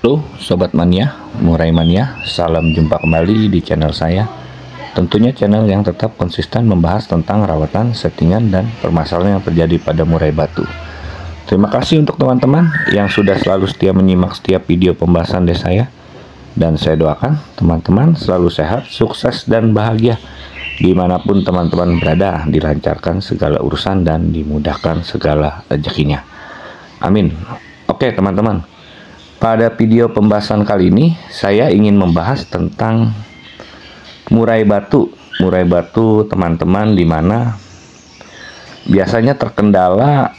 Halo Sobat Mania, Murai Mania, salam jumpa kembali di channel saya. Tentunya channel yang tetap konsisten membahas tentang rawatan, settingan, dan permasalahan yang terjadi pada murai batu. Terima kasih untuk teman-teman yang sudah selalu setia menyimak setiap video pembahasan dari saya. Dan saya doakan teman-teman selalu sehat, sukses, dan bahagia dimanapun teman-teman berada, dilancarkan segala urusan dan dimudahkan segala rezekinya. Amin. Oke teman-teman, pada video pembahasan kali ini saya ingin membahas tentang murai batu. Murai batu teman-teman, dimana biasanya terkendala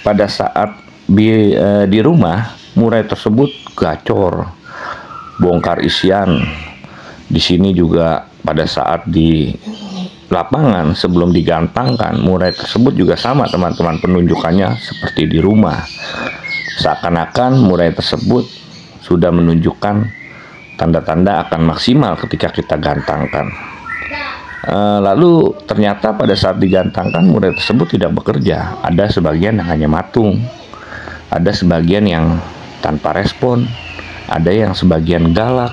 pada saat di rumah murai tersebut gacor, bongkar isian. Di sini juga pada saat di lapangan sebelum digantangkan, murai tersebut juga sama teman-teman, penunjukannya seperti di rumah. Seakan-akan murai tersebut sudah menunjukkan tanda-tanda akan maksimal ketika kita gantangkan. Lalu ternyata pada saat digantangkan murai tersebut tidak bekerja. Ada sebagian yang hanya matung, ada sebagian yang tanpa respon, ada yang sebagian galak,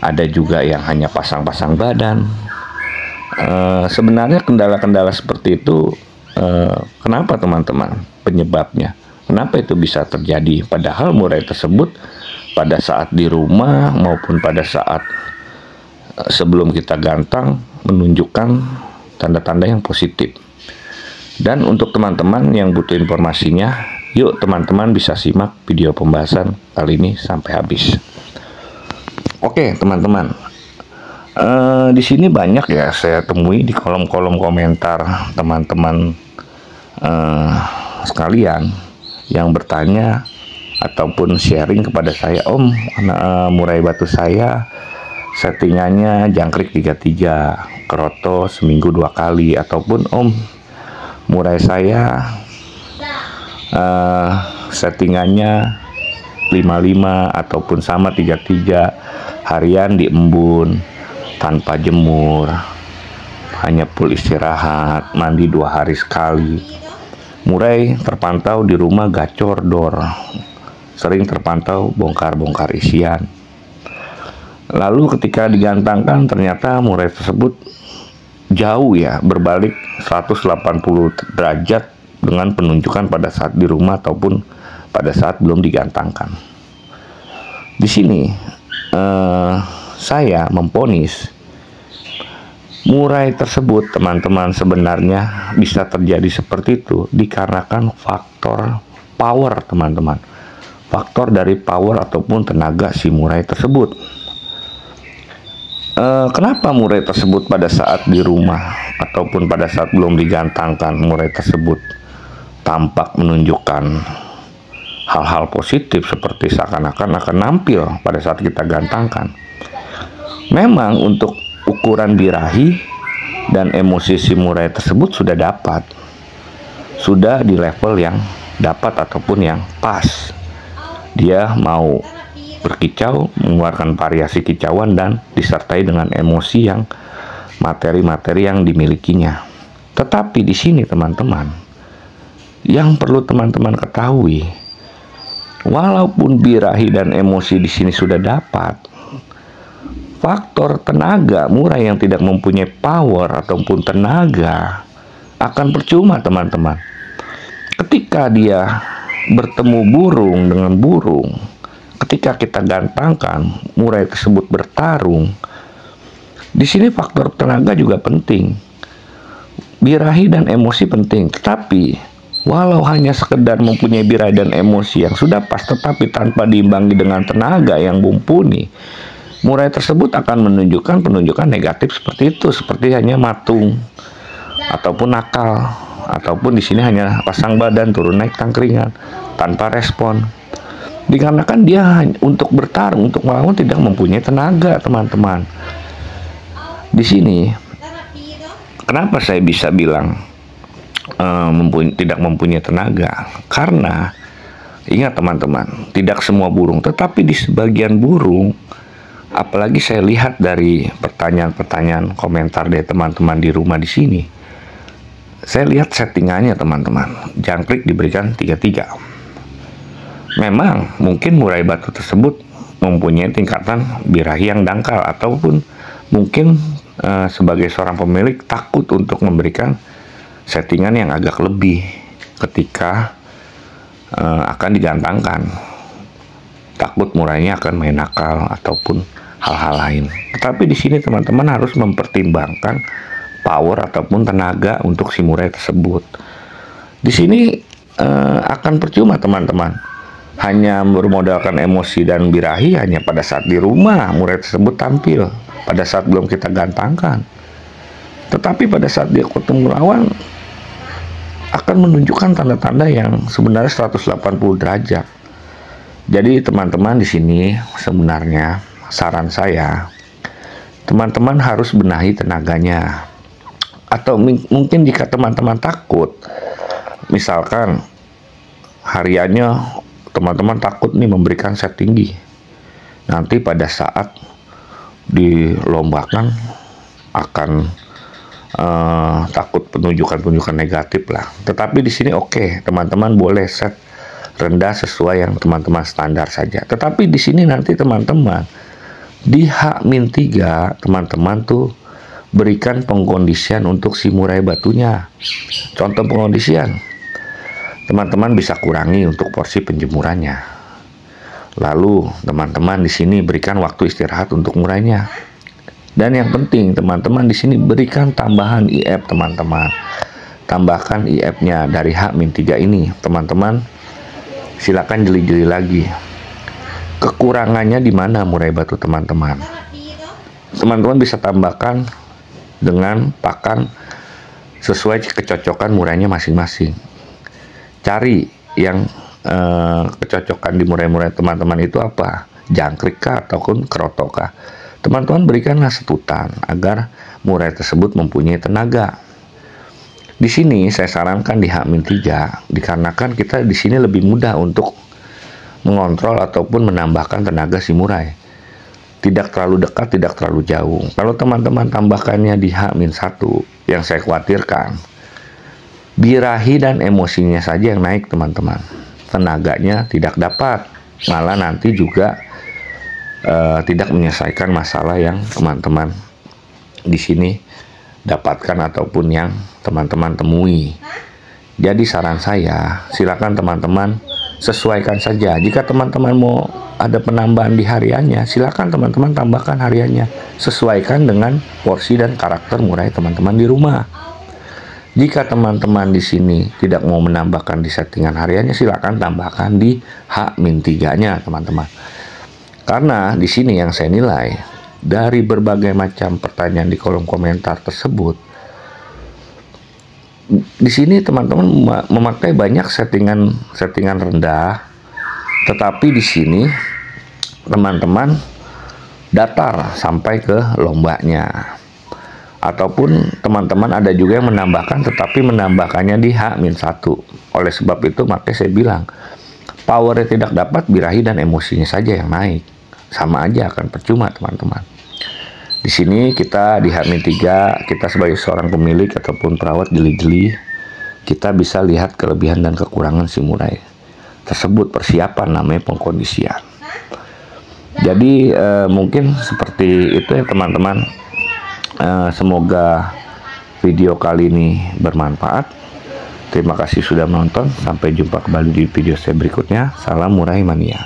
ada juga yang hanya pasang-pasang badan. Sebenarnya kendala-kendala seperti itu, kenapa teman-teman penyebabnya? Kenapa itu bisa terjadi? Padahal murai tersebut pada saat di rumah maupun pada saat sebelum kita gantang menunjukkan tanda-tanda yang positif. Dan untuk teman-teman yang butuh informasinya, yuk teman-teman bisa simak video pembahasan kali ini sampai habis. Oke teman-teman, di sini banyak ya saya temui di kolom-kolom komentar teman-teman sekalian yang bertanya ataupun sharing kepada saya, Om, murai batu saya settingannya jangkrik 33, keroto seminggu 2 kali, ataupun Om, murai saya settingannya 55 ataupun sama 33, harian di embun tanpa jemur, hanya full istirahat, mandi 2 hari sekali. Murai terpantau di rumah gacor dor, sering terpantau bongkar-bongkar isian. Lalu ketika digantangkan ternyata murai tersebut jauh ya, berbalik 180 derajat dengan penunjukan pada saat di rumah ataupun pada saat belum digantangkan. Di sini saya memponis murai tersebut teman-teman sebenarnya bisa terjadi seperti itu dikarenakan faktor power teman-teman, faktor dari power ataupun tenaga si murai tersebut. Kenapa murai tersebut pada saat di rumah ataupun pada saat belum digantangkan murai tersebut tampak menunjukkan hal-hal positif seperti seakan-akan akan nampil pada saat kita gantangkan? Memang untuk ukuran birahi dan emosi si murai tersebut sudah dapat, sudah di level yang dapat ataupun yang pas. Dia mau berkicau, mengeluarkan variasi kicauan dan disertai dengan emosi yang materi-materi yang dimilikinya. Tetapi di sini teman-teman, yang perlu teman-teman ketahui, walaupun birahi dan emosi di sini sudah dapat, faktor tenaga murai yang tidak mempunyai power ataupun tenaga akan percuma teman-teman. Ketika dia bertemu burung dengan burung, ketika kita gantangkan murai tersebut bertarung, di sini faktor tenaga juga penting. Birahi dan emosi penting, tetapi walau hanya sekedar mempunyai birahi dan emosi yang sudah pas tetapi tanpa diimbangi dengan tenaga yang mumpuni, murai tersebut akan menunjukkan penunjukan negatif seperti itu, seperti hanya matung ataupun nakal, ataupun di sini hanya pasang badan, turun naik tangkringan tanpa respon. Dikarenakan dia untuk bertarung, untuk melawan tidak mempunyai tenaga teman-teman. Di sini kenapa saya bisa bilang tidak mempunyai tenaga? Karena ingat teman-teman, tidak semua burung, tetapi di sebagian burung, apalagi saya lihat dari pertanyaan-pertanyaan komentar dari teman-teman di rumah di sini, saya lihat settingannya teman-teman, jangkrik diberikan 33. Memang mungkin murai batu tersebut mempunyai tingkatan birahi yang dangkal, ataupun mungkin sebagai seorang pemilik takut untuk memberikan settingan yang agak lebih ketika akan digantangkan, takut murainya akan main nakal ataupun hal-hal lain. Tetapi di sini teman-teman harus mempertimbangkan power ataupun tenaga untuk si murai tersebut. Di sini akan percuma teman-teman hanya bermodalkan emosi dan birahi hanya pada saat di rumah murai tersebut tampil, pada saat belum kita gantangkan. Tetapi pada saat dia ketemu lawan akan menunjukkan tanda-tanda yang sebenarnya 180 derajat. Jadi teman-teman di sini sebenarnya saran saya, teman-teman harus benahi tenaganya. Atau mungkin jika teman-teman takut, misalkan hariannya teman-teman takut nih memberikan set tinggi, nanti pada saat dilombakan akan takut penunjukan-penunjukan negatif lah. Tetapi di sini oke, teman-teman boleh set rendah sesuai yang teman-teman standar saja. Tetapi di sini nanti teman-teman di H-3 teman-teman tuh berikan pengkondisian untuk si murai batunya. Contoh pengkondisian, teman-teman bisa kurangi untuk porsi penjemurannya. Lalu teman-teman di sini berikan waktu istirahat untuk murainya. Dan yang penting teman-teman di sini berikan tambahan IF teman-teman. Tambahkan IF-nya dari H-3 ini. Teman-teman silakan jeli-jeli lagi. Kekurangannya di mana murai batu teman-teman? Teman-teman bisa tambahkan dengan pakan sesuai kecocokan murainya masing-masing. Cari yang kecocokan di murai-murai teman-teman itu apa? Jangkrik kah ataupun kerotok kah? Teman-teman berikanlah setutan agar murai tersebut mempunyai tenaga. Di sini saya sarankan di H-3 dikarenakan kita di sini lebih mudah untuk mengontrol ataupun menambahkan tenaga si murai. Tidak terlalu dekat, tidak terlalu jauh. Kalau teman-teman tambahkannya di H-1 yang saya khawatirkan birahi dan emosinya saja yang naik teman-teman, tenaganya tidak dapat, malah nanti juga tidak menyelesaikan masalah yang teman-teman di sini dapatkan ataupun yang teman-teman temui. Jadi saran saya, silakan teman-teman sesuaikan saja. Jika teman-teman mau ada penambahan di hariannya, silakan teman-teman tambahkan hariannya, sesuaikan dengan porsi dan karakter murai teman-teman di rumah. Jika teman-teman di sini tidak mau menambahkan di settingan hariannya, silakan tambahkan di H-3-nya, teman-teman. Karena di sini yang saya nilai dari berbagai macam pertanyaan di kolom komentar tersebut, di sini teman-teman memakai banyak settingan rendah, tetapi di sini teman-teman datar sampai ke lombanya. Ataupun teman-teman ada juga yang menambahkan tetapi menambahkannya di H-1. Oleh sebab itu makanya saya bilang powernya tidak dapat, birahi dan emosinya saja yang naik. Sama aja akan percuma teman-teman. Di sini kita di H-3 kita sebagai seorang pemilik ataupun perawat jeli-jeli, kita bisa lihat kelebihan dan kekurangan si murai tersebut. Persiapan namanya pengkondisian. Jadi mungkin seperti itu ya teman-teman. Semoga video kali ini bermanfaat. Terima kasih sudah menonton. Sampai jumpa kembali di video saya berikutnya. Salam murai mania.